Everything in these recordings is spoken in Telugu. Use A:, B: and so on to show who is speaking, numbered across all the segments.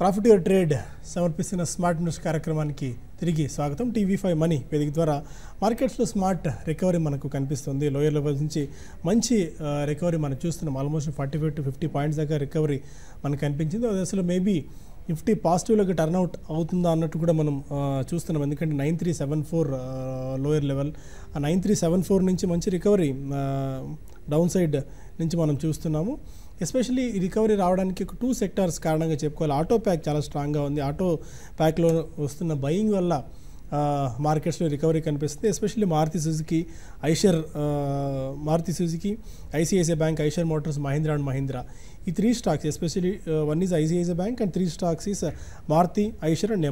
A: ప్రాఫిట్ యువర్ ట్రేడ్ సమర్పిస్తున్న స్మార్ట్ న్యూస్ కార్యక్రమానికి తిరిగి స్వాగతం. టీవీ5 మనీ వేదిక ద్వారా మార్కెట్స్లో స్మార్ట్ రికవరీ మనకు కనిపిస్తుంది. లోయర్ లెవెల్స్ నుంచి మంచి రికవరీ మనం చూస్తున్నాం. ఆల్మోస్ట్ 45 to 50 పాయింట్స్ దాకా రికవరీ మనకు కనిపించింది. అది అసలు మేబీ 50 పాజిటివ్లోకి టర్న్అవుట్ అవుతుందా అన్నట్టు కూడా మనం చూస్తున్నాం. ఎందుకంటే 9374 లోయర్ లెవెల్, ఆ 9374 నుంచి మంచి రికవరీ డౌన్ సైడ్ నుంచి మనం చూస్తున్నాము. ఎస్పెషల్లీ ఈ రికవరీ రావడానికి 2 సెక్టార్స్ కారణంగా చెప్పుకోవాలి. ఆటో ప్యాక్ చాలా స్ట్రాంగ్గా ఉంది. ఆటో ప్యాక్లో వస్తున్న బయింగ్ వల్ల మార్కెట్స్లో రికవరీ కనిపిస్తుంది. Especially Maruti Suzuki, ICICI bank, Eicher Motors, Mahindra and Mahindra, ఈ 3 stocks, especially one is ICICI bank and 3 stocks is Maruti, Eicher and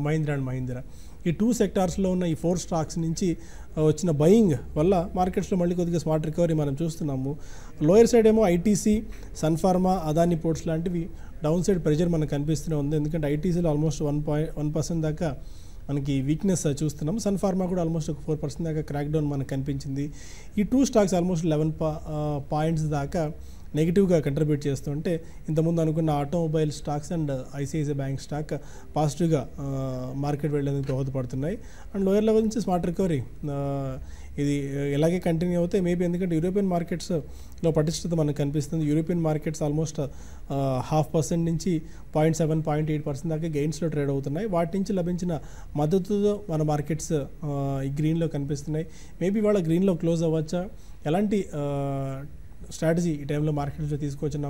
A: Mahindra and Mahindra. ఈ 2 సెక్టార్స్లో ఉన్న ఈ 4 స్టాక్స్ నుంచి వచ్చిన బయింగ్ వల్ల మార్కెట్స్లో మళ్ళీ కొద్దిగా స్మార్ట్ రికవరీ మనం చూస్తున్నాము. లోయర్ సైడ్ ఏమో ఐటీసీ, సన్ఫార్మా, అదానీ పోర్ట్స్ లాంటివి డౌన్ సైడ్ ప్రెజర్ మనకు కనిపిస్తూనే ఉంది. ఎందుకంటే ఐటీసీలో ఆల్మోస్ట్ 1% దాకా మనకి వీక్నెస్ చూస్తున్నాము. సన్ఫార్మా కూడా ఆల్మోస్ట్ 4% దాకా క్రాక్ డౌన్ మనకు కనిపించింది. ఈ 2 స్టాక్స్ ఆల్మోస్ట్ 11 పాయింట్స్ దాకా నెగిటివ్గా కంట్రిబ్యూట్ చేస్తుంటే, ఇంతకుముందు అనుకున్న automobile stocks and ICICI bank stock పాజిటివ్గా మార్కెట్ వెళ్ళేందుకు దోహదపడుతున్నాయి. అండ్ లోయర్ లెవెల్ నుంచి స్మార్ట్ రికవరీ ఇది ఎలాగే కంటిన్యూ అవుతాయి మేబీ, ఎందుకంటే యూరోపియన్ మార్కెట్స్లో పటిష్టత మనకు కనిపిస్తుంది. యూరోపియన్ మార్కెట్స్ ఆల్మోస్ట్ 0.5% నుంచి 0.7, 0.8% దాకా గెయిన్స్లో ట్రేడ్ అవుతున్నాయి. వాటి నుంచి లభించిన మద్దతుతో మన మార్కెట్స్ ఈ గ్రీన్లో కనిపిస్తున్నాయి. మేబీ వాళ్ళ గ్రీన్లో క్లోజ్ అవ్వచ్చా, ఎలాంటి స్ట్రాటజీ ఈ టైంలో మార్కెట్స్లో తీసుకొచ్చిన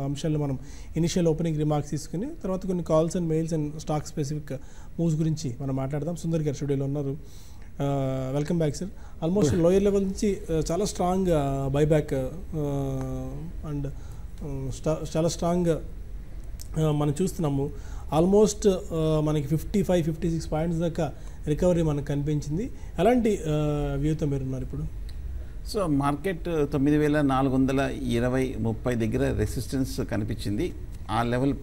A: అంశాలను మనం ఇనిషియల్ ఓపెనింగ్ రిమార్క్స్ తీసుకుని తర్వాత కొన్ని calls and mails and stock specific moves గురించి మనం మాట్లాడదాం. సుందర్ గారు స్టూడియోలో ఉన్నారు. Welcome back sir. Almost lower level నుంచి చాలా స్ట్రాంగ్ బైబ్యాక్ అండ్ చాలా స్ట్రాంగ్ మనం చూస్తున్నాము. ఆల్మోస్ట్ మనకి 55-56 పాయింట్స్ దాకా రికవరీ మనకు కనిపించింది. ఎలాంటి వ్యూతో మీరు ఉన్నారు ఇప్పుడు?
B: సో మార్కెట్ 9420-30 దగ్గర రెసిస్టెన్స్ కనిపించింది. ఆ లెవెల్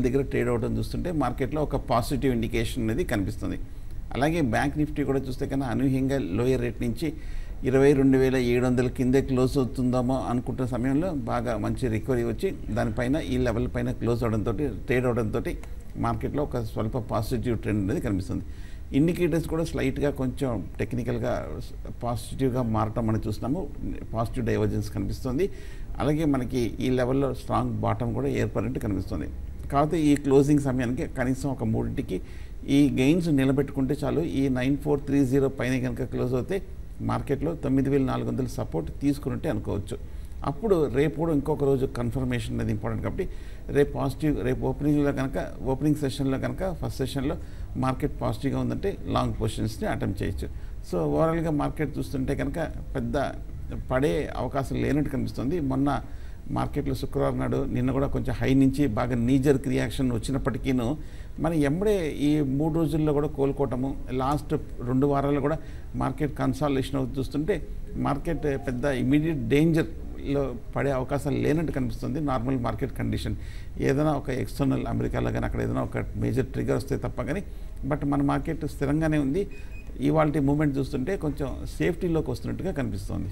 B: దగ్గర ట్రేడ్ అవడం చూస్తుంటే మార్కెట్లో ఒక పాజిటివ్ ఇండికేషన్ అనేది కనిపిస్తుంది. అలాగే బ్యాంక్ నిఫ్టీ కూడా చూస్తే కన్నా అనూహ్యంగా లోయర్ రేట్ నుంచి 22,700 కిందే క్లోజ్ అవుతుందామో అనుకుంటున్న సమయంలో బాగా మంచి రికవరీ వచ్చి దానిపైన ఈ లెవెల్ పైన క్లోజ్ అవడంతో ట్రేడ్ అవడంతో మార్కెట్లో ఒక స్వల్ప పాజిటివ్ ట్రెండ్ అనేది కనిపిస్తుంది. ఇండికేటర్స్ కూడా స్లైట్గా కొంచెం టెక్నికల్గా పాజిటివ్గా మారటం మనం చూస్తున్నాము. పాజిటివ్ డైవర్జెన్స్ కనిపిస్తుంది. అలాగే మనకి ఈ లెవెల్లో స్ట్రాంగ్ బాటమ్ కూడా ఏర్పడినట్టు కనిపిస్తుంది. కాకపోతే ఈ క్లోజింగ్ సమయానికి కనీసం ఒక 3టికి ఈ గెయిన్స్ నిలబెట్టుకుంటే చాలు. ఈ 9430 పైన కనుక క్లోజ్ అవుతే మార్కెట్లో 9400 సపోర్ట్ తీసుకున్నట్టే అనుకోవచ్చు. అప్పుడు రేపు కూడా ఇంకొక రోజు కన్ఫర్మేషన్ అనేది ఇంపార్టెంట్ కాబట్టి రేపు ఓపెనింగ్ సెషన్లో కనుక ఫస్ట్ సెషన్లో మార్కెట్ పాజిటివ్గా ఉందంటే లాంగ్ పొజిషన్స్ని అటెంప్ట్ చేయొచ్చు. సో ఓవరాల్గా మార్కెట్ చూస్తుంటే కనుక పెద్ద పడే అవకాశం లేనట్టు కనిపిస్తుంది. మొన్న మార్కెట్లో శుక్రవారం నాడు నిన్న కూడా కొంచెం హై నుంచి బాగా నీజర్క్ రియాక్షన్ వచ్చినప్పటికీను మనం ఎంబడే ఈ 3 రోజుల్లో కూడా కోలుకోవటము, లాస్ట్ 2 వారాల్లో కూడా మార్కెట్ కన్సాలిడేషన్ అవుతూ చూస్తుంటే మార్కెట్ పెద్ద ఇమీడియట్ డేంజర్లో పడే అవకాశాలు లేనట్టు కనిపిస్తుంది. నార్మల్ మార్కెట్ కండిషన్ ఏదైనా ఒక ఎక్స్టర్నల్ అమెరికాలో కానీ అక్కడ ఏదైనా ఒక మేజర్ ట్రిగర్ వస్తే తప్ప కానీ, బట్ మన మార్కెట్ స్థిరంగానే ఉంది. ఇవాళ మూమెంట్ చూస్తుంటే కొంచెం సేఫ్టీలోకి వస్తున్నట్టుగా కనిపిస్తుంది.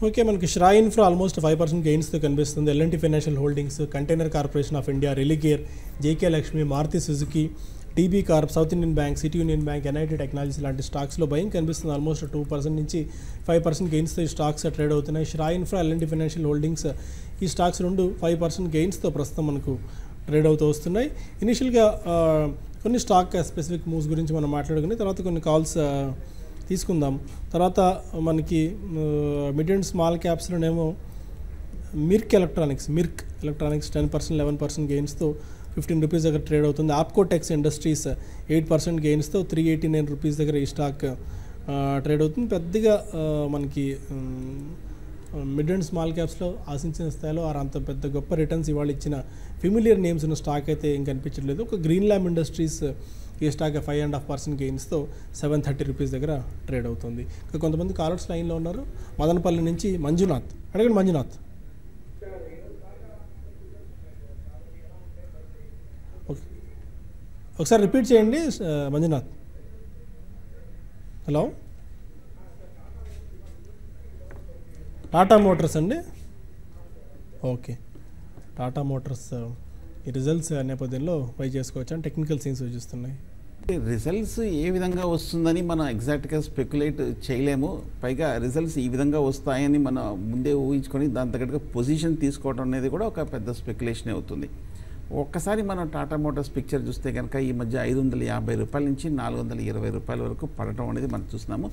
A: ఓకే, మనకి శ్రాయ్ ఇన్ఫ్రా ఆల్మోస్ట్ 5% గెయిన్స్తో కనిపిస్తుంది. LNT financial holdings, container corporation of India, Religare, JK Lakshmi, Maruti Suzuki, TB corp, south Indian bank, city union bank, NIT technologies లాంటి స్టాక్స్లో బయింగ్ కనిపిస్తుంది. ఆల్మోస్ట్ 2% నుంచి 5% గెయిన్స్తో ఈ స్టాక్స్ ట్రేడ్ అవుతున్నాయి. శ్రాయ్ ఇన్ఫ్రా, ఎల్ఎన్టీ ఫైనాన్షియల్ హోల్డింగ్స్, ఈ స్టాక్స్ 5% గెయిన్స్తో ప్రస్తుతం మనకు ట్రేడ్ అవుతూ వస్తున్నాయి. ఇనిషియల్గా కొన్ని స్టాక్ స్పెసిఫిక్ మూవ్స్ గురించి మనం మాట్లాడుకుని తర్వాత కొన్ని కాల్స్ తీసుకుందాం. తర్వాత మనకి మిడ్ అండ్ స్మాల్ క్యాప్స్లోనేమో మిర్క్ ఎలక్ట్రానిక్స్ 10%, 11% గెయిన్స్తో 15 రూపీస్ దగ్గర ట్రేడ్ అవుతుంది. ఆప్కోటెక్స్ ఇండస్ట్రీస్ 8% గెయిన్స్తో 389 రూపీస్ దగ్గర ఈ స్టాక్ ట్రేడ్ అవుతుంది. పెద్దగా మనకి మిడ్ అండ్ స్మాల్ క్యాప్స్లో ఆశించిన స్థాయిలో అంత పెద్ద గొప్ప రిటర్న్స్ ఇవాళ ఇచ్చిన ఫెమిలియర్ నేమ్స్ ఉన్న స్టాక్ అయితే ఏం కనిపించట్లేదు. ఒక గ్రీన్ ల్యాండ్ ఇండస్ట్రీస్ ఈ స్టాక్ 5.5% గెయిన్స్తో 730 రూపీస్ దగ్గర ట్రేడ్ అవుతుంది. ఇంకా కొంతమంది కాలర్స్ లైన్లో ఉన్నారు. మదనపల్లి నుంచి మంజునాథ్, అడగండి మంజునాథ్. ఒకసారి రిపీట్ చేయండి మంజునాథ్. హలో, టాటా మోటార్స్ అండి. ఓకే, టాటా మోటార్స్ ఈ రిజల్ట్స్ నేపథ్యంలో బై చేసుకోవచ్చు అని టెక్నికల్ సీన్స్ సూచిస్తున్నాయి.
B: రిజల్ట్స్ ఏ విధంగా వస్తుందని మనం ఎగ్జాక్ట్గా స్పెక్యులేట్ చేయలేము. పైగా రిజల్ట్స్ ఈ విధంగా వస్తాయని మనం ముందే ఊహించుకొని దాని తగ్గట్టుగా పొజిషన్ తీసుకోవడం అనేది కూడా ఒక పెద్ద స్పెక్యులేషన్ అవుతుంది. ఒక్కసారి మనం టాటా మోటార్స్ పిక్చర్ చూస్తే కనుక ఈ మధ్య 550 రూపాయల నుంచి 420 రూపాయల వరకు పడటం అనేది మనం చూస్తున్నాము.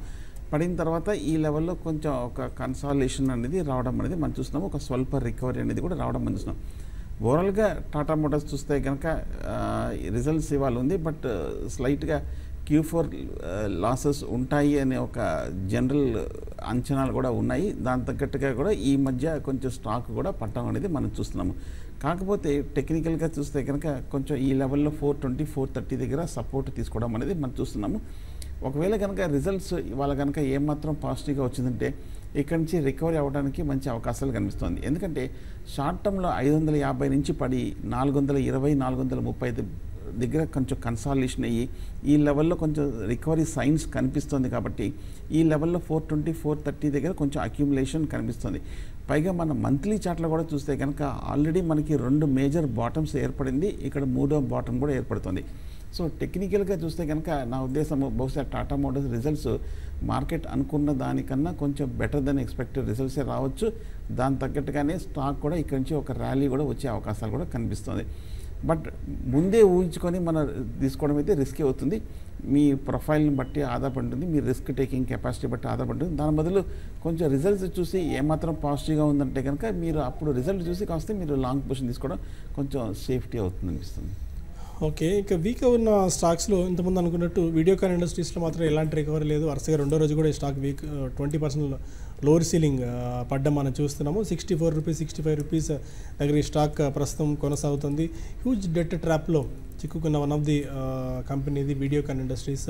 B: పడిన తర్వాత ఈ లెవెల్లో కొంచెం ఒక కన్సాలిడేషన్ అనేది రావడం అనేది మనం చూస్తున్నాము. ఒక స్వల్ప రికవరీ అనేది కూడా రావడం మనం చూస్తున్నాం. ఓవరాల్గా టాటా మోటార్స్ చూస్తే కనుక రిజల్ట్స్ ఇవాళ ఉంది, బట్ స్లైట్గా Q4 లాసెస్ ఉంటాయి అనే ఒక జనరల్ అంచనాలు కూడా ఉన్నాయి. దాని తగ్గట్టుగా కూడా ఈ మధ్య కొంచెం స్టాక్ కూడా పట్టడం అనేది మనం చూస్తున్నాము. కాకపోతే టెక్నికల్గా చూస్తే కనుక కొంచెం ఈ లెవెల్లో 420, 430 దగ్గర సపోర్ట్ తీసుకోవడం అనేది మనం చూస్తున్నాము. ఒకవేళ కనుక రిజల్ట్స్ ఇవాళ కనుక ఏమాత్రం పాజిటివ్గా వచ్చిందంటే ఇక్కడి నుంచి రికవరీ అవ్వడానికి మంచి అవకాశాలు కనిపిస్తుంది. ఎందుకంటే షార్ట్ టర్మ్లో 550 నుంచి పడి 420, 430 దగ్గర కొంచెం కన్సాలిడేషన్ అయ్యి ఈ లెవెల్లో కొంచెం రికవరీ సైన్స్ కనిపిస్తుంది. కాబట్టి ఈ లెవెల్లో 420, 430 దగ్గర కొంచెం అక్యుములేషన్ కనిపిస్తుంది. పైగా మన మంత్లీ చార్ట్లో కూడా చూస్తే కనుక ఆల్రెడీ మనకి 2 మేజర్ బాటమ్స్ ఏర్పడింది, ఇక్కడ 3వ బాటమ్ కూడా ఏర్పడుతుంది. సో టెక్నికల్గా చూస్తే కనుక నా ఉద్దేశం బహుశా టాటా మోటార్స్ రిజల్ట్స్ మార్కెట్ అనుకున్న దానికన్నా కొంచెం బెటర్ దెన్ ఎక్స్పెక్టెడ్ రిజల్ట్సే రావచ్చు. దాని తగ్గట్టుగానే స్టాక్ కూడా ఇక్కడి నుంచి ఒక ర్యాలీ కూడా వచ్చే అవకాశాలు కూడా కనిపిస్తుంది. బట్ ముందే ఊహించుకొని మనం తీసుకోవడం అయితే రిస్క్ అవుతుంది. మీ ప్రొఫైల్ని బట్టి ఆధారపడి ఉంటుంది, మీ రిస్క్ టేకింగ్ కెపాసిటీ బట్టి ఆధారపడి ఉంటుంది. దాని బదులు కొంచెం రిజల్ట్స్ చూసి ఏమాత్రం పాజిటివ్గా ఉందంటే కనుక మీరు అప్పుడు రిజల్ట్ చూసి కాస్తే మీరు లాంగ్ పొజిషన్ తీసుకోవడం కొంచెం సేఫ్టీ అవుతుంది అనిపిస్తుంది.
A: ఓకే, ఇక వీక్ ఉన్న స్టాక్స్లో ఇంతకుముందు అనుకున్నట్టు వీడియోకాన్ ఇండస్ట్రీస్లో మాత్రం ఎలాంటి రికవరీ లేదు. వరుసగా రెండో రోజు కూడా ఈ స్టాక్ వీక్ 20% లోవర్ సీలింగ్ పడ్డం మనం చూస్తున్నాము. 64 రూపీస్, 65 రూపీస్ దగ్గర ఈ స్టాక్ ప్రస్తుతం కొనసాగుతుంది. హ్యూజ్ డెట్ ట్రాప్లో చిక్కుకున్న వన్ ఆఫ్ ది కంపెనీది వీడియోకాన్ ఇండస్ట్రీస్.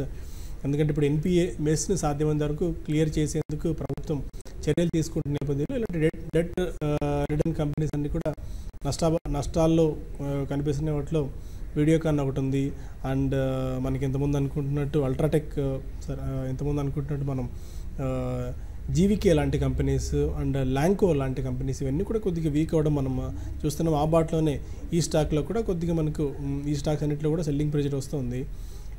A: ఎందుకంటే ఇప్పుడు ఎన్పిఏ మెస్ని సాధ్యమైనంత వరకు క్లియర్ చేసేందుకు ప్రభుత్వం చర్యలు తీసుకుంటున్న నేపథ్యంలో ఇలాంటి డెట్ రిటర్న్ కంపెనీస్ అన్నీ కూడా నష్టాల్లో కనిపిస్తున్న వాటిలో వీడియోకాన్ ఒకటి ఉంది. అండ్ మనకి ఇంతకుముందు అనుకుంటున్నట్టు అల్ట్రాటెక్, ఇంతకుముందు అనుకుంటున్నట్టు మనం జీవికే లాంటి కంపెనీస్ అండ్ ల్యాంకో లాంటి కంపెనీస్ ఇవన్నీ కూడా కొద్దిగా వీక్ అవ్వడం మనం చూస్తున్నాం. ఆ బాట్లోనే ఈ స్టాక్లో కూడా కొద్దిగా మనకు ఈ స్టాక్స్ అన్నింటిలో కూడా సెల్లింగ్ ప్రెజర్ వస్తుంది.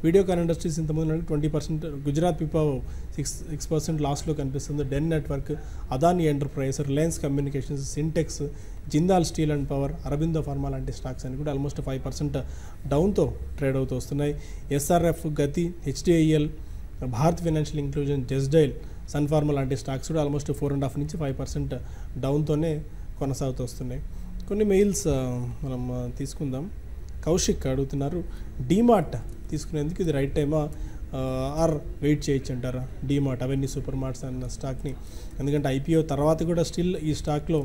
A: వీడియోకాన్ ఇండస్ట్రీస్ ఇంతకుముందు 20%, గుజరాత్ పిపావ్ 6% లాస్లో కనిపిస్తుంది. Den network, Adani enterprise, Reliance communications, Sintex, Jindal steel and power, Aurobindo pharma లాంటి స్టాక్స్ అన్ని కూడా ఆల్మోస్ట్ 5% డౌన్తో ట్రేడ్ అవుతూ వస్తున్నాయి. SRF, Gati, HDIL, Bharat financial inclusion, జెస్డైల్, సన్ఫార్మా లాంటి స్టాక్స్ కూడా ఆల్మోస్ట్ 4.5 నుంచి 5% డౌన్తోనే కొనసాగుతూ వస్తున్నాయి. కొన్ని మెయిల్స్ మనం తీసుకుందాం. కౌశిక్ అడుగుతున్నారు, డీమార్ట్ తీసుకునేందుకు ఇది రైట్ టైమా ఆర్ వెయిట్ చేయొచ్చు అంటారా? డీమార్ట్, అవన్నీ సూపర్ మార్ట్స్ అన్న స్టాక్ని, ఎందుకంటే ఐపీఓ తర్వాత కూడా స్టిల్ ఈ స్టాక్లో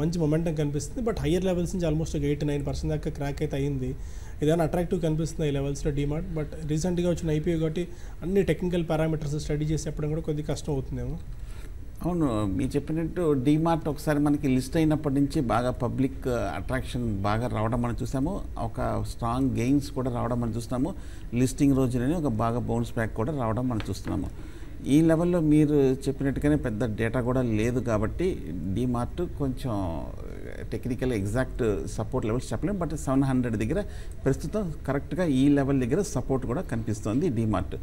A: మంచి మొమెంటం కనిపిస్తుంది. బట్ హయ్యర్ లెవెల్స్ నుంచి ఆల్మోస్ట్ 8-9% దాకా క్రాక్ అయితే అయింది. ఏదైనా అట్రాక్టివ్ కనిపిస్తుంది ఈ లెవెల్స్లో డీమార్ట్. బట్ రీసెంట్గా వచ్చిన ఐపీఓ కాబట్టి అన్ని టెక్నికల్ పారామీటర్స్ స్టడీ చేసి చెప్పడం కూడా కొద్దిగా కష్టం అవుతుందేమో.
B: అవును, మీరు చెప్పినట్టు డీమార్ట్ ఒకసారి మనకి లిస్ట్ అయినప్పటి నుంచి బాగా పబ్లిక్ అట్రాక్షన్ బాగా రావడం మనం చూసాము. ఒక స్ట్రాంగ్ గెయిన్స్ కూడా రావడం మనం చూస్తున్నాము. లిస్టింగ్ రోజునే ఒక బాగా బౌన్స్ బ్యాక్ కూడా రావడం మనం చూస్తున్నాము. ఈ లెవెల్లో మీరు చెప్పినట్టుగానే పెద్ద డేటా కూడా లేదు కాబట్టి డీమార్ట్ కొంచెం టెక్నికల్ ఎగ్జాక్ట్ సపోర్ట్ లెవెల్స్ చెప్పలేము. బట్ 700 దగ్గర ప్రస్తుతం కరెక్ట్గా ఈ లెవెల్ దగ్గర సపోర్ట్ కూడా కనిపిస్తుంది డీమార్ట్.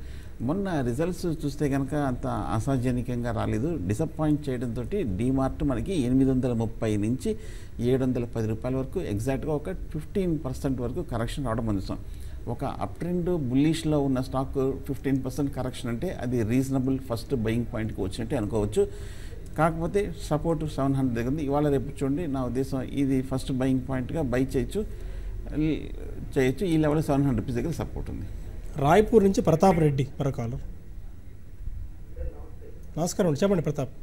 B: మొన్న రిజల్ట్స్ చూస్తే కనుక అంత అసాధ్యనికంగా రాలేదు. డిసప్పాయింట్ చేయడంతో డీమార్ట్ మనకి 830 నుంచి 710 రూపాయల వరకు ఎగ్జాక్ట్గా ఒక 15% వరకు కరెక్షన్ రావడం అందుతాం. ఒక అప్ ట్రెండ్ బుల్లిష్లో ఉన్న స్టాక్ 15% కరెక్షన్ అంటే అది రీజనబుల్ ఫస్ట్ బయింగ్ పాయింట్కి వచ్చినట్టే అనుకోవచ్చు. కాకపోతే సపోర్ట్ 700 దగ్గర ఉంది. ఇవాళ రేపు చూడండి, నా ఉద్దేశం ఇది ఫస్ట్ బయింగ్ పాయింట్గా బై చేయొచ్చు. ఈ లెవెల్ 700 రూపీస్ దగ్గర సపోర్ట్ ఉంది.
A: రాయ్పూర్ నుంచి ప్రతాప్ రెడ్డి మరో కాలర్. నమస్కారం అండి, చెప్పండి ప్రతాప్.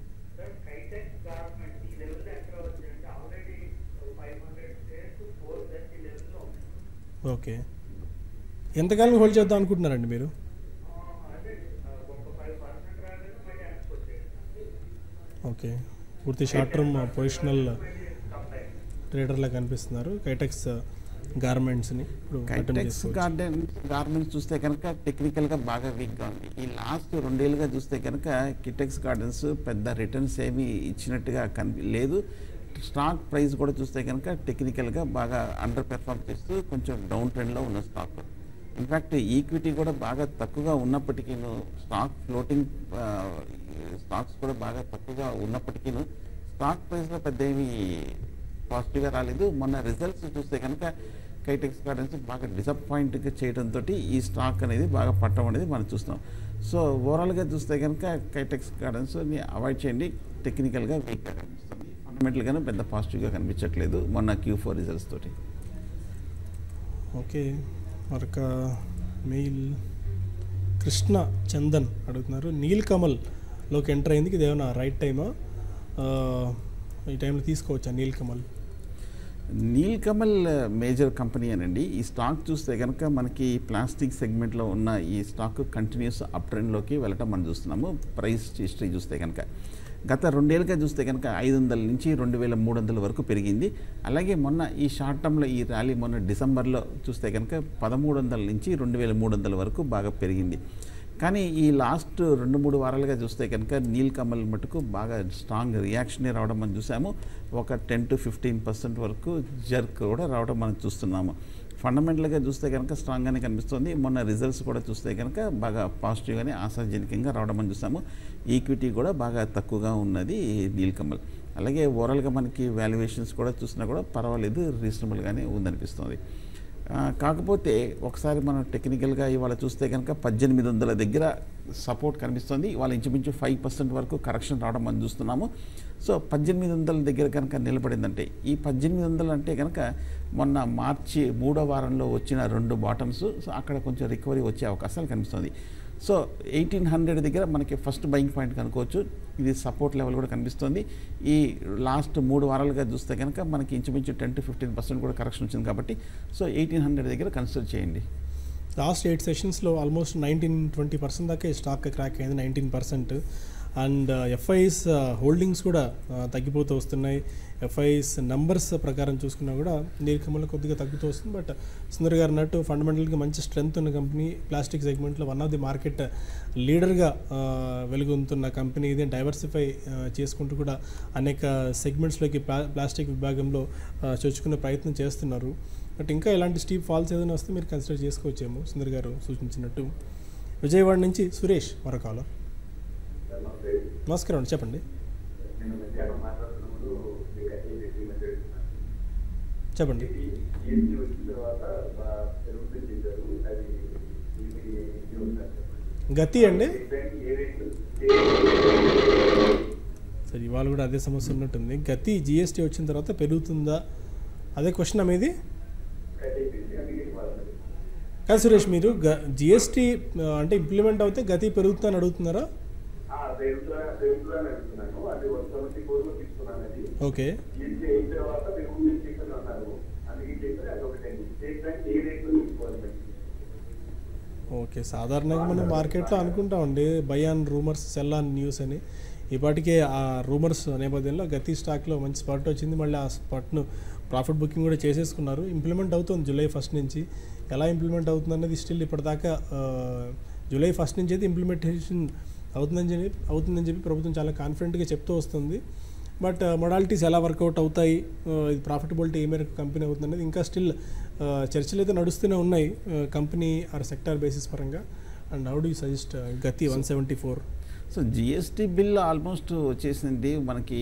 A: ఓకే, ఎంతకాలం హోల్డ్ చేద్దాం అనుకుంటున్నారండి మీరు? ఓకే, పూర్తి షార్ట్ టర్మ్ పొజిషనల్ ట్రేడర్లా కనిపిస్తున్నారు. కైటెక్స్ గార్మెంట్స్ని ఇప్పుడు
B: గార్మెంట్స్ చూస్తే కనుక టెక్నికల్గా బాగా వీక్గా ఉంది. ఈ లాస్ట్ 2 ఏళ్ళుగా చూస్తే కనుక కిటెక్స్ గార్డెన్స్ పెద్ద రిటర్న్స్ ఏమీ ఇచ్చినట్టుగా లేదు. స్టాక్ ప్రైస్ కూడా చూస్తే కనుక టెక్నికల్గా బాగా అండర్ పెర్ఫార్మ్ చేస్తూ కొంచెం డౌన్ ట్రెండ్లో ఉన్న స్టాక్. ఇన్ఫ్యాక్ట్ ఈక్విటీ కూడా బాగా తక్కువగా ఉన్నప్పటికీ స్టాక్ ఫ్లోటింగ్ స్టాక్స్ కూడా బాగా తక్కువగా ఉన్నప్పటికీ స్టాక్ ప్రైస్లో పెద్ద ఏమీ పాజిటివ్గా రాలేదు. మొన్న రిజల్ట్స్ చూస్తే కనుక కైటెక్స్ గార్డెన్స్ బాగా డిసప్పాయింట్గా చేయడంతో ఈ స్టాక్ అనేది బాగా పట్టడం అనేది మనం చూస్తాం. సో ఓవరాల్గా చూస్తే కనుక కైటెక్స్ గార్డెన్స్ని అవాయిడ్ చేయండి. టెక్నికల్గా వీక్గా కనిపిస్తుంది, ఫండమెంటల్గానే పెద్ద పాజిటివ్గా కనిపించట్లేదు మొన్న Q4 రిజల్ట్స్ తోటి.
A: ఓకే, మరొక మెయిల్ కృష్ణ చందన్ అడుగుతున్నారు, నీల్ కమల్లోకి ఎంటర్ అయింది, ఇది ఏమైనా రైట్ టైమా, ఈ టైంలో తీసుకోవచ్చా నీల్ కమల్?
B: నీల్ కమల్ మేజర్ కంపెనీ అనండి. ఈ స్టాక్ చూస్తే కనుక మనకి ప్లాస్టిక్ సెగ్మెంట్లో ఉన్న ఈ స్టాక్ కంటిన్యూస్ అప్ ట్రెండ్లోకి వెళ్ళటం మనం చూస్తున్నాము. ప్రైస్ హిస్టరీ చూస్తే కనుక గత 2 ఏళ్ళుగా చూస్తే కనుక 500 నుంచి 2300 వరకు పెరిగింది. అలాగే మొన్న ఈ షార్ట్ టర్మ్లో ఈ ర్యాలీ మొన్న డిసెంబర్లో చూస్తే కనుక 1300 నుంచి 2300 వరకు బాగా పెరిగింది. కానీ ఈ లాస్ట్ 2-3 వారాలుగా చూస్తే కనుక నీల్ కమల్ మటుకు బాగా స్ట్రాంగ్ రియాక్షనే రావడం మనం చూసాము. ఒక 10-15% వరకు జర్క్ కూడా రావడం మనం చూస్తున్నాము. ఫండమెంటల్గా చూస్తే కనుక స్ట్రాంగ్గానే కనిపిస్తుంది. మొన్న రిజల్ట్స్ కూడా చూస్తే కనుక బాగా పాజిటివ్గానే ఆశాజనకంగా రావడం మనం చూసాము. ఈక్విటీ కూడా బాగా తక్కువగా ఉన్నది నీల్ కమల్. అలాగే ఓవరాల్గా మనకి వాల్యుయేషన్స్ కూడా చూసినా కూడా పర్వాలేదు, రీజనబుల్గానే ఉందనిపిస్తుంది. కాకపోతే ఒకసారి మనం టెక్నికల్గా ఇవాళ చూస్తే కనుక 1800 దగ్గర సపోర్ట్ కనిపిస్తుంది. ఇవాళ ఇంచుమించు 5% వరకు కరెక్షన్ రావడం మనం చూస్తున్నాము. సో 1800 దగ్గర కనుక నిలబడిందంటే, ఈ 1800 అంటే కనుక మొన్న మార్చి 3వ వారంలో వచ్చిన 2 బాటమ్స్, సో అక్కడ కొంచెం రికవరీ వచ్చే అవకాశాలు కనిపిస్తుంది. సో 1800 దగ్గర మనకి ఫస్ట్ బయింగ్ పాయింట్ కనుకోవచ్చు. ఇది సపోర్ట్ లెవెల్ కూడా కనిపిస్తుంది. ఈ లాస్ట్ 3 వారాలుగా చూస్తే కనుక మనకి ఇంచుమించు 10-15% కూడా కరెక్షన్ వచ్చింది కాబట్టి సో 1800 దగ్గర కన్సిడర్ చేయండి.
A: లాస్ట్ 8 సెషన్స్లో ఆల్మోస్ట్ 19-20% దాకా ఈ స్టాక్ క్రాక్ అయింది, 19%. అండ్ ఎఫ్ఐఎస్ హోల్డింగ్స్ కూడా తగ్గిపోతూ వస్తున్నాయి. ఎఫ్ఐఎస్ నెంబర్స్ ప్రకారం చూసుకున్నా కూడా నీల్ కమల్ కొద్దిగా తగ్గుతూ వస్తుంది. బట్ సుందర్ గారు అన్నట్టు ఫండమెంటల్గా మంచి స్ట్రెంగ్త్ ఉన్న కంపెనీ, ప్లాస్టిక్ సెగ్మెంట్లో వన్ ఆఫ్ ది మార్కెట్ లీడర్గా వెలుగొందుతున్న కంపెనీ ఇది. డైవర్సిఫై చేసుకుంటూ కూడా అనేక సెగ్మెంట్స్లోకి ప్లాస్టిక్ విభాగంలో చొచ్చుకునే ప్రయత్నం చేస్తున్నారు. బట్ ఇంకా ఇలాంటి స్టీప్ ఫాల్స్ ఏదైనా వస్తే మీరు కన్సిడర్ చేసుకోవచ్చేమో సుందర్ గారు సూచించినట్టు. విజయవాడ నుంచి సురేష్ మరో కాలర్. నమస్కారం అండి, చెప్పండి. చెప్పండి. గతి అండి, సరే ఇవాళ కూడా అదే సమస్య ఉన్నట్టుంది. గతి జిఎస్టీ వచ్చిన తర్వాత పెరుగుతుందా, అదే క్వశ్చన్ మీది కాదు సురేష్. మీరు జిఎస్టీ అంటే ఇంప్లిమెంట్ అవుతే గతి పెరుగుతుందని అడుగుతున్నారా? Okay, okay. సాధారణంగా మనం మార్కెట్లో అనుకుంటామండి buy on rumours sell on news అని. ఇప్పటికే ఆ రూమర్స్ నేపథ్యంలో గతి స్టాక్లో మంచి స్పాట్ వచ్చింది. మళ్ళీ ఆ స్పాట్ను ప్రాఫిట్ బుకింగ్ కూడా చేసేసుకున్నారు. ఇంప్లిమెంట్ అవుతుంది July 1 నుంచి. ఎలా ఇంప్లిమెంట్ అవుతుంది అన్నది స్టిల్ ఇప్పటిదాకా July 1 నుంచి అయితే ఇంప్లిమెంటేషన్ అవుతుందని చెప్పి ప్రభుత్వం చాలా కాన్ఫిడెంట్గా చెప్తూ వస్తుంది. బట్ మొడాలిటీస్ ఎలా వర్కౌట్ అవుతాయి, ఇది ప్రాఫిటబిలిటీ ఏ మేరకు కంపెనీ అవుతుంది అనేది ఇంకా స్టిల్ చర్చలు అయితే నడుస్తూనే ఉన్నాయి కంపెనీ ఆర్ సెక్టార్ బేసిస్ పరంగా. And how do you suggest గతి 174?
B: సో జిఎస్టీ బిల్ ఆల్మోస్ట్ వచ్చేసింది. మనకి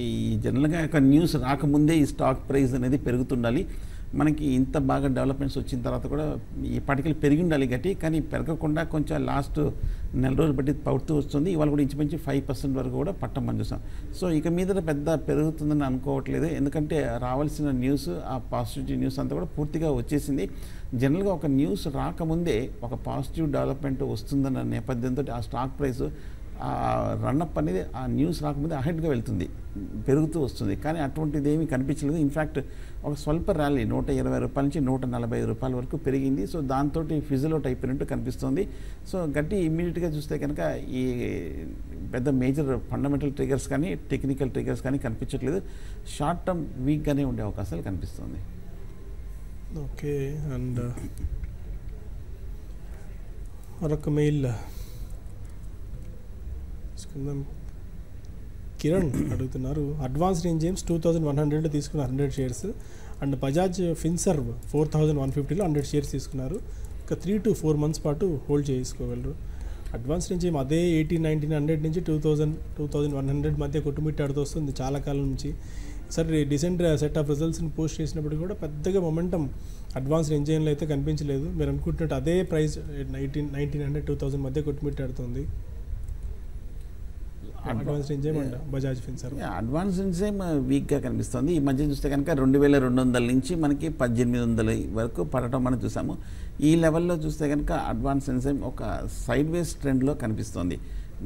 B: జనరల్గా ఒక న్యూస్ రాకముందే ఈ స్టాక్ ప్రైస్ అనేది పెరుగుతుండాలి. మనకి ఇంత బాగా డెవలప్మెంట్స్ వచ్చిన తర్వాత కూడా ఇప్పటికీ పెరిగి ఉండాలి గట్టి, కానీ పెరగకుండా కొంచెం లాస్ట్ నెల రోజులు బట్టి పడుతూ వస్తుంది. ఇవాళ కూడా ఇంచుమించు 5% వరకు కూడా పట్టమని చూసాం. సో ఇక మీద పెద్ద పెరుగుతుందని అనుకోవట్లేదు, ఎందుకంటే రావాల్సిన న్యూస్, ఆ పాజిటివ్ న్యూస్ అంతా కూడా పూర్తిగా వచ్చేసింది. జనరల్గా ఒక న్యూస్ రాకముందే ఒక పాజిటివ్ డెవలప్మెంట్ వస్తుందన్న నేపథ్యంతో ఆ స్టాక్ ప్రైస్ రన్అప్ అనేది ఆ న్యూస్ రాకముందే అహెడ్గా వెళ్తుంది, పెరుగుతూ వస్తుంది. కానీ అటువంటిది ఏమీ కనిపించలేదు. ఇన్ఫ్యాక్ట్ ఒక స్వల్ప ర్యాలీ 120 రూపాయల నుంచి 145 రూపాయల వరకు పెరిగింది. సో దాంతో ఫిజిల్ అవుట్ అయిపోయినట్టు కనిపిస్తుంది. సో గట్టి ఇమ్మీడియట్గా చూస్తే కనుక ఈ పెద్ద మేజర్ ఫండమెంటల్ ట్రిగర్స్ కానీ టెక్నికల్ ట్రిగర్స్ కానీ కనిపించట్లేదు. షార్ట్ టర్మ్ వీక్గానే ఉండే అవకాశాలు కనిపిస్తుంది.
A: ఓకే. అండ్ మరొక మెయిల్ తీసుకుందాం. కిరణ్ అడుగుతున్నారు, అడ్వాన్స్డ్ ఎంజైమ్స్ 2100 తీసుకున్నారు 100 షేర్స్, అండ్ బజాజ్ ఫిన్సర్వ్ 4150లో 100 షేర్స్ తీసుకున్నారు. ఒక 3 to 4 months పాటు హోల్డ్ చేసుకోగలరు. అడ్వాన్స్డ్ ఎంజైమ్ అదే 1800 నుంచి 2100 మధ్య కొట్టుమిట్టాడుతూ వస్తుంది చాలా కాలం నుంచి. సరే డిసెంట్ సెట్ ఆఫ్ రిజల్ట్స్ని పోస్ట్ చేసినప్పుడు కూడా పెద్దగా మొమెంటం అడ్వాన్స్డ్ ఎంజైన్లో అయితే కనిపించలేదు. మీరు అనుకుంటున్నట్టు అదే ప్రైస్ 1900 2000 మధ్య కొట్టుమిట్టాడుతుంది advanced enzyme and Bajaj Finserv.
B: Advanced enzyme వీక్గా కనిపిస్తుంది. ఈ మధ్య చూస్తే కనుక 2200 నుంచి మనకి 1800 వరకు పడటం మనం చూసాము. ఈ లెవెల్లో చూస్తే కనుక అడ్వాన్స్ ఎంజైమ్ ఒక సైడ్ వేస్ ట్రెండ్లో కనిపిస్తుంది.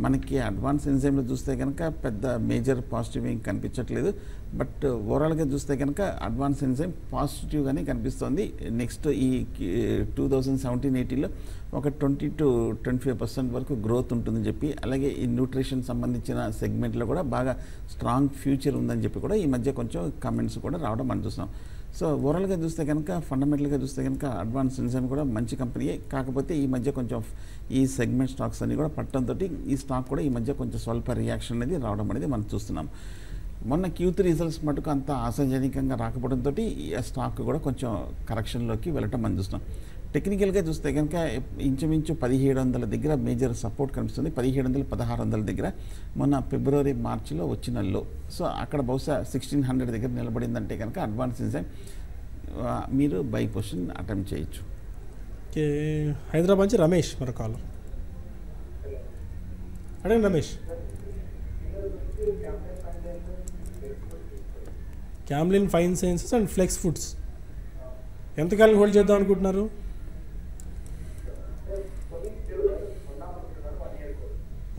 B: మనకి అడ్వాన్స్ ఎంజైమ్లో చూస్తే కనుక పెద్ద మేజర్ పాజిటివ్ ఏం కనిపించట్లేదు. బట్ ఓవరాల్గా చూస్తే కనుక అడ్వాన్స్ ఎంజైమ్ పాజిటివ్గానే కనిపిస్తుంది. నెక్స్ట్ ఈ 2017-18లో ఒక 20 to 25% వరకు గ్రోత్ ఉంటుందని చెప్పి, అలాగే ఈ న్యూట్రిషన్ సంబంధించిన సెగ్మెంట్లో కూడా బాగా స్ట్రాంగ్ ఫ్యూచర్ ఉందని చెప్పి కూడా ఈ మధ్య కొంచెం కామెంట్స్ కూడా రావడం మనం చూస్తున్నాం. సో ఓవరాల్గా చూస్తే కనుక ఫండమెంటల్గా చూస్తే కనుక అడ్వాన్స్ ఎంజైమ్ కూడా మంచి కంపెనీయే. కాకపోతే ఈ మధ్య కొంచెం ఈ సెగ్మెంట్ స్టాక్స్ అన్ని కూడా పట్టడంతో ఈ స్టాక్ కూడా ఈ మధ్య కొంచెం స్వల్ప రియాక్షన్ అనేది రావడం అనేది మనం చూస్తున్నాం. మొన్న Q3 రిజల్ట్స్ మటుకు అంత ఆశాజనకంగా రాకపోవడంతో ఈ స్టాక్ కూడా కొంచెం కరెక్షన్లోకి వెళ్ళటం మనం చూస్తున్నాం. టెక్నికల్గా చూస్తే కనుక ఇంచుమించు 1700 దగ్గర మేజర్ సపోర్ట్ కనిపిస్తుంది. 1700-1600 దగ్గర మొన్న ఫిబ్రవరి మార్చిలో వచ్చిన లో. సో అక్కడ బహుశా 1600 దగ్గర నిలబడిందంటే కనుక అడ్వాన్స్ ఎంజైమ్ మీరు బై పొజిషన్ అటెంప్ట్ చేయొచ్చు.
A: ఓకే, హైదరాబాద్ నుంచి రమేష్ మరో కాలర్. అడగండి Ramesh. Camlin fine sciences and flex foods ఎంతకాలం హోల్డ్ చేద్దాం అనుకుంటున్నారు?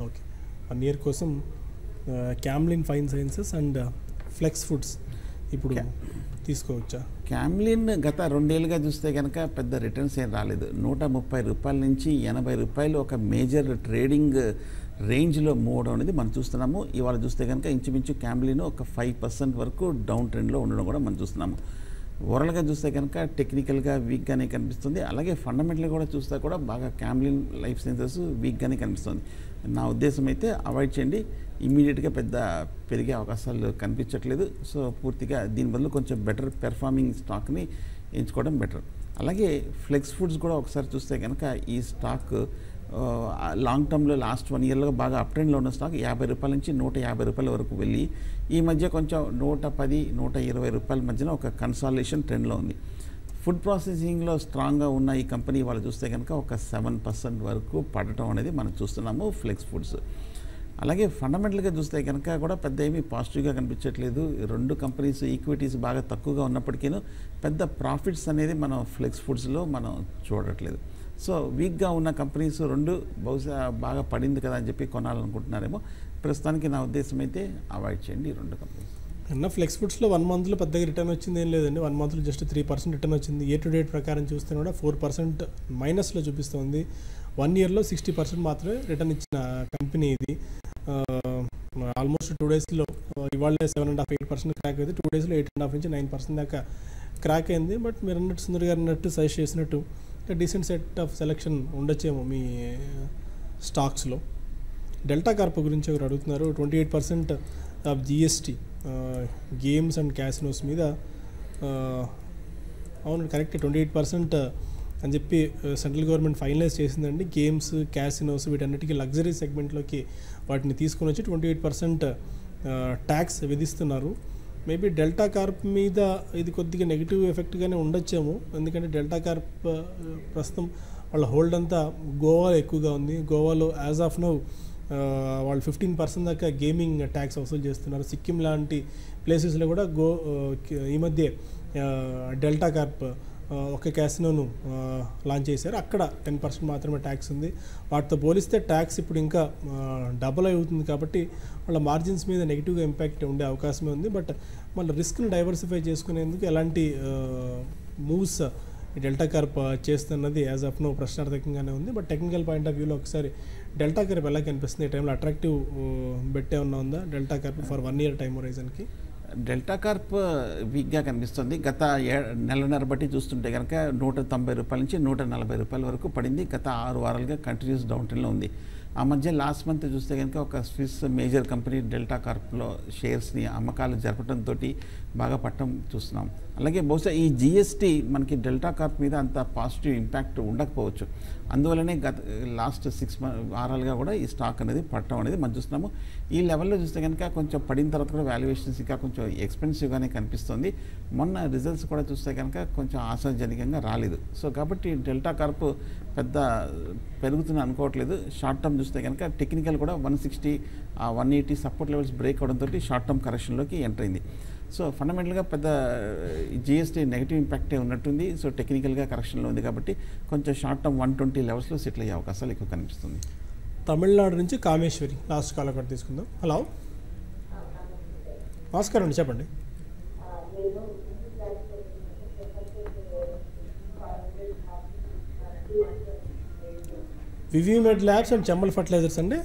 A: ఓకే, 1 year కోసం Camlin fine sciences and flex foods ఇప్పుడు తీసుకోవచ్చా?
B: క్యామ్లిన్ గత 2 ఏళ్ళుగా చూస్తే కనుక పెద్ద రిటర్న్స్ ఏం రాలేదు. 130 రూపాయల నుంచి 80 రూపాయలు ఒక మేజర్ ట్రేడింగ్ రేంజ్లో మూవ్ అవడం అనేది మనం చూస్తున్నాము. ఇవాళ చూస్తే కనుక ఇంచుమించు క్యామ్లిన్ ఒక 5% వరకు డౌన్ ట్రెండ్లో ఉండడం కూడా మనం చూస్తున్నాము. ఓవరాల్గా చూస్తే కనుక టెక్నికల్గా వీక్గానే కనిపిస్తుంది. అలాగే ఫండమెంటల్గా కూడా చూస్తే కూడా బాగా క్యామ్లిన్ లైఫ్ సైన్సెస్ వీక్గానే కనిపిస్తుంది. నా ఉద్దేశం అయితే అవాయిడ్ చేయండి. ఇమీడియట్గా పెద్ద పెరిగే అవకాశాలు కనిపించట్లేదు. సో పూర్తిగా దీని బదులు కొంచెం బెటర్ పెర్ఫార్మింగ్ స్టాక్ని ఎంచుకోవడం బెటర్. అలాగే ఫ్లెక్స్ ఫుడ్స్ కూడా ఒకసారి చూస్తే కనుక ఈ స్టాక్ లాంగ్ టర్మ్లో లాస్ట్ 1 yearలో బాగా అప్ ట్రెండ్లో ఉన్న స్టాక్ 50 రూపాయల నుంచి 150 రూపాయల వరకు వెళ్ళి ఈ మధ్య కొంచెం 110-120 రూపాయల మధ్యన ఒక కన్సాలిడేషన్ ట్రెండ్లో ఉంది. ఫుడ్ ప్రాసెసింగ్లో స్ట్రాంగ్గా ఉన్న ఈ కంపెనీ వాళ్ళు చూస్తే కనుక ఒక 7% వరకు పడటం అనేది మనం చూస్తున్నాము ఫ్లెక్స్ ఫుడ్స్. అలాగే ఫండమెంటల్గా చూస్తే కనుక కూడా పెద్ద ఏమీ పాజిటివ్గా కనిపించట్లేదు. 2 కంపెనీస్ ఈక్విటీస్ బాగా తక్కువగా ఉన్నప్పటికీ పెద్ద ప్రాఫిట్స్ అనేది మనం ఫ్లెక్స్ ఫుడ్స్లో మనం చూడట్లేదు. సో వీక్గా ఉన్న కంపెనీస్ 2 బహుశా బాగా పడింది కదా అని చెప్పి కొనాలనుకుంటున్నారేమో. ప్రస్తుతానికి నా ఉద్దేశం అయితే అవాయిడ్ చేయండి ఈ 2 కంపెనీస్.
A: అన్న ఫ్లెక్స్ ఫుడ్స్లో 1 monthలో పెద్దగా రిటర్న్ వచ్చింది ఏం లేదండి. 1 monthలో జస్ట్ 3% రిటర్న్ వచ్చింది. ఇయర్ టు డేట్ ప్రకారం చూస్తే కూడా 4% మైనస్లో చూపిస్తుంది. 1 yearలో 60% మాత్రమే రిటర్న్ ఇచ్చిన కంపెనీ ఇది. ఆల్మోస్ట్ 2 daysలో ఇవాళ 7.5-8% క్రాక్ అయితే 2 daysలో 8.5 నుంచి 9% దాకా క్రాక్ అయింది. బట్ మీరు అన్నట్టు సుందర్ గారు అన్నట్టు సజెస్ట్ చేసినట్టు డీసెంట్ సెట్ ఆఫ్ సెలెక్షన్ ఉండొచ్చేమో మీ స్టాక్స్లో. డెల్టా కార్ప్ గురించి ఒకరు అడుగుతున్నారు. 28% of GST games and casinos మీద. అవును కరెక్ట్, 28% అని చెప్పి సెంట్రల్ గవర్నమెంట్ ఫైనలైజ్ చేసిందండి. గేమ్స్ క్యాసినోస్ వీటన్నిటికీ లగ్జరీ సెగ్మెంట్లోకి వాటిని తీసుకొని వచ్చి 28% ట్యాక్స్ విధిస్తున్నారు. మేబీ డెల్టా కార్ప్ మీద ఇది కొద్దిగా నెగిటివ్ ఎఫెక్ట్గానే ఉండొచ్చేమో. ఎందుకంటే డెల్టా కార్ప్ ప్రస్తుతం వాళ్ళ హోల్డ్ అంతా గోవాలో ఎక్కువగా ఉంది. గోవాలో యాజ్ ఆఫ్ నౌ వాళ్ళు 15% దాకా గేమింగ్ ట్యాక్స్ వసూలు చేస్తున్నారు. సిక్కిం లాంటి ప్లేసెస్లో కూడా ఈ మధ్య డెల్టా కార్ప్ ఒక క్యాసినోను లాంచ్ చేశారు. అక్కడ 10% మాత్రమే ట్యాక్స్ ఉంది. వాటితో పోలిస్తే ట్యాక్స్ ఇప్పుడు ఇంకా డబుల్ అవుతుంది. కాబట్టి వాళ్ళ మార్జిన్స్ మీద నెగిటివ్గా ఇంపాక్ట్ ఉండే అవకాశమే ఉంది. బట్ మళ్ళీ రిస్క్ని డైవర్సిఫై చేసుకునేందుకు ఎలాంటి మూవ్స్ డెల్టా కార్ప్ చేస్తున్నది యాజ్ ఆఫ్ నో ప్రశ్నార్థకంగానే ఉంది. బట్ టెక్నికల్ పాయింట్ ఆఫ్ వ్యూలో ఒకసారి డెల్టా కార్ప్ ఎలా కనిపిస్తుంది? ఈ టైంలో అట్రాక్టివ్ బెట్ ఏమన్నా ఉందా Delta Corp for 1 year time హొరైజన్కి?
B: డెల్టా కార్ప్ వీక్గా కనిపిస్తుంది. గత నెలన్నర బట్టి చూస్తుంటే కనుక 190 రూపాయల నుంచి 140 రూపాయల వరకు పడింది. గత 6 వారాలుగా కంటిన్యూస్ డౌన్ ట్రెండ్లో ఉంది. ఆ మధ్య లాస్ట్ మంత్ చూస్తే కనుక ఒక స్విస్ మేజర్ కంపెనీ డెల్టా కార్ప్లో షేర్స్ని అమ్మకాలు జరపడంతో బాగా పట్టం చూస్తున్నాం. అలాగే బహుశా ఈ జిఎస్టీ మనకి డెల్టా కార్ప్ మీద అంత పాజిటివ్ ఇంపాక్ట్ ఉండకపోవచ్చు. అందువల్లనే గత లాస్ట్ 6 వారాలుగా కూడా ఈ స్టాక్ అనేది పట్టడం అనేది మనం చూస్తున్నాము. ఈ లెవెల్లో చూస్తే కనుక కొంచెం పడిన తర్వాత కూడా వాల్యుయేషన్స్ ఇంకా కొంచెం ఎక్స్పెన్సివ్గానే కనిపిస్తుంది. మొన్న రిజల్ట్స్ కూడా చూస్తే కనుక కొంచెం ఆశాజనకంగా రాలేదు. సో కాబట్టి డెల్టా కార్ప్ పెద్ద పెరుగుతుంది అనుకోవట్లేదు. షార్ట్ టర్మ్ చూస్తే కనుక టెక్నికల్ కూడా 160 180 సపోర్ట్ లెవెల్స్ బ్రేక్ అవడంతో షార్ట్ టర్మ్ కరెక్షన్లోకి ఎంటర్ అయింది. సో ఫండమెంటల్గా పెద్ద జిఎస్టీ నెగిటివ్ ఇంపాక్టే ఉన్నట్టుంది. సో టెక్నికల్గా కరెక్షన్లో ఉంది కాబట్టి కొంచెం షార్ట్ టర్మ్ 120 లెవెల్స్లో సెటిల్ అయ్యే అవకాశాలు ఎక్కువ కనిపిస్తుంది.
A: తమిళనాడు నుంచి కామేశ్వరి లాస్ట్ కాల్ ఒకటి తీసుకుందాం. హలో, నమస్కారం అండి, చెప్పండి. Vivimed labs and Chambal fertilisers అండి.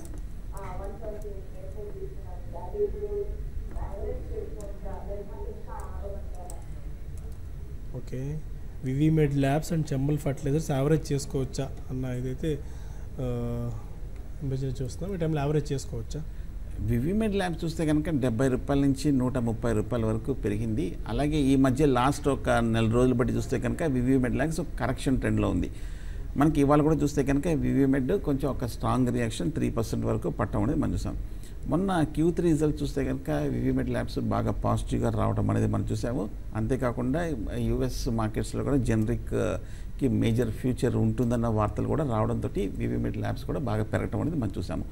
A: Okay, Vivimed labs and Chambal fertilisers average చేసుకోవచ్చా అన్న ఇదైతే మెజర్ చూస్తున్నాం. ఈ టైంలో యావరేజ్ చేసుకోవచ్చా?
B: వివిమెడ్ ల్యాబ్స్ చూస్తే కనుక 70 రూపాయల నుంచి 130 రూపాయల వరకు పెరిగింది. అలాగే ఈ మధ్య లాస్ట్ ఒక 4 రోజులు బట్టి చూస్తే కనుక వివిమెడ్ ల్యాబ్స్ ఒక కరెక్షన్ ట్రెండ్లో ఉంది. మనకి ఇవాళ కూడా చూస్తే కనుక వివిమెడ్ కొంచెం ఒక స్ట్రాంగ్ రియాక్షన్ 3% వరకు పట్టడం అనేది మనం చూసాం. మొన్న Q3 రిజల్ట్ చూస్తే కనుక వివిమెడ్ ల్యాబ్స్ బాగా పాజిటివ్గా రావడం అనేది మనం చూసాము. అంతేకాకుండా యూఎస్ మార్కెట్స్లో కూడా జనరిక్కి మేజర్ ఫ్యూచర్ ఉంటుందన్న వార్తలు కూడా రావడంతో వివిమెడ్ ల్యాబ్స్ కూడా బాగా పెరగడం అనేది మనం చూసాము.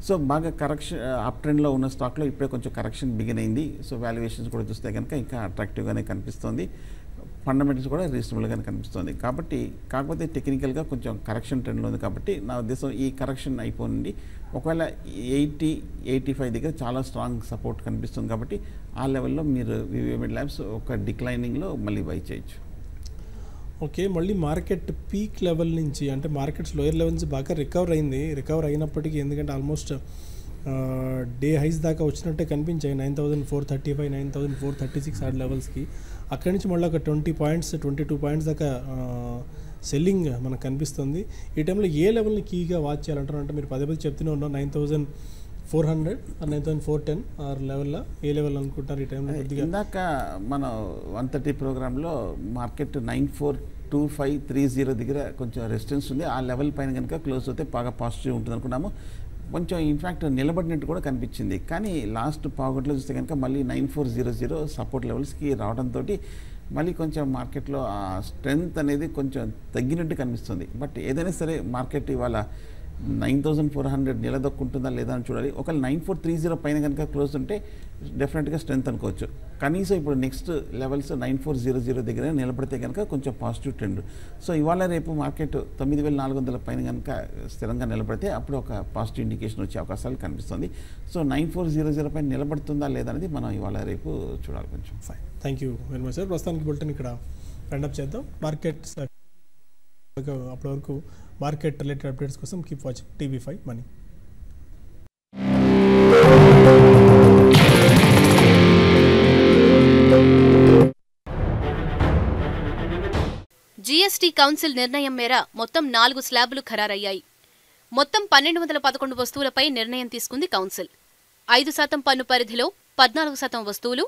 B: సో బాగా కరెక్షన్ అప్ ట్రెండ్లో ఉన్న స్టాక్లో ఇప్పుడే కొంచెం కరెక్షన్ బిగిన్ అయింది. సో వాల్యుయేషన్స్ కూడా చూస్తే కనుక ఇంకా అట్రాక్టివ్గానే కనిపిస్తుంది. ఫండమెంటల్స్ కూడా రీజనబుల్గానే కనిపిస్తుంది. కాకపోతే టెక్నికల్గా కొంచెం కరెక్షన్ ట్రెండ్లో ఉంది. కాబట్టి నా ఉద్దేశం ఈ కరెక్షన్ అయిపోయింది. ఒకవేళ 80-85 దగ్గర చాలా స్ట్రాంగ్ సపోర్ట్ కనిపిస్తుంది. కాబట్టి ఆ లెవెల్లో మీరు వివిమెడ్ ల్యాబ్స్ ఒక డిక్లైనింగ్లో మళ్ళీ బై చేయొచ్చు.
A: ఓకే, మళ్ళీ మార్కెట్ పీక్ లెవెల్ నుంచి అంటే మార్కెట్స్ లోయర్ లెవెల్ నుంచి బాగా రికవర్ అయినప్పటికీ, ఎందుకంటే ఆల్మోస్ట్ డే హైస్ దాకా వచ్చినట్టే కనిపించాయి. 9435 9436 ఆ లెవెల్స్కి. అక్కడి నుంచి మళ్ళీ ఒక 20 పాయింట్స్ 22 పాయింట్స్ దాకా సెల్లింగ్ మనకు కనిపిస్తుంది. ఈ టైంలో ఏ లెవెల్ని కీగా వాచ్ చేయాలంటారు? అంటే మీరు పదే చెప్తూనే ఉన్నాం 9400 9410 ఆ లెవెల్లో ఏ లెవెల్ అనుకుంటారు ఈ టైంలో?
B: ఇందాక మన 130 ప్రోగ్రాంలో మార్కెట్ 942530 దగ్గర కొంచెం రెసిస్టెన్స్ ఉంది. ఆ లెవెల్ పైన కనుక క్లోజ్ అయితే బాగా పాజిటివ్ ఉంటుంది అనుకున్నాము. కొంచెం ఇన్ఫ్యాక్ట్ నిలబడినట్టు కూడా కనిపించింది. కానీ లాస్ట్ పావుగంటలో చూస్తే కనుక మళ్ళీ 9400 సపోర్ట్ లెవెల్స్కి రావడంతో మళ్ళీ కొంచెం మార్కెట్లో ఆ స్ట్రెంగ్త్ అనేది కొంచెం తగ్గినట్టు కనిపిస్తుంది. బట్ ఏదైనా సరే మార్కెట్ ఇవాళ 9400 నిలదొక్కుంటుందా లేదా అని చూడాలి. ఒకవేళ 9430 పైన కనుక క్లోజ్ ఉంటే డెఫినెట్గా స్ట్రెంత్ అనుకోవచ్చు. కనీసం ఇప్పుడు నెక్స్ట్ లెవెల్స్ 9400 దగ్గర నిలబడితే కనుక కొంచెం పాజిటివ్ ట్రెండ్. సో ఇవాళ రేపు మార్కెట్ 9400 పైన కనుక స్థిరంగా నిలబడితే అప్పుడు ఒక పాజిటివ్ ఇండికేషన్ వచ్చే అవకాశాలు కనిపిస్తుంది. సో 9400 పైన నిలబడుతుందా లేదా అనేది మనం ఇవాళ రేపు చూడాలి. కొంచెం
A: fine, thank you very much sir. ప్రస్తుతానికి బులెటిన్ ఇక్కడ రౌండప్ చేద్దాం. మార్కెట్స్ అప్పటి వరకు మార్కెట్ రిలేటెడ్ అప్డేట్స్ కోసం keep watching TV5 money.
C: GST council నిర్ణయం మేర మొత్తం 4 స్లాబులు ఖరారయ్యాయి. మొత్తం 1211 వస్తువులపై నిర్ణయం తీసుకుంది కౌన్సిల్. 5% పన్ను పరిధిలో 14% వస్తువులు,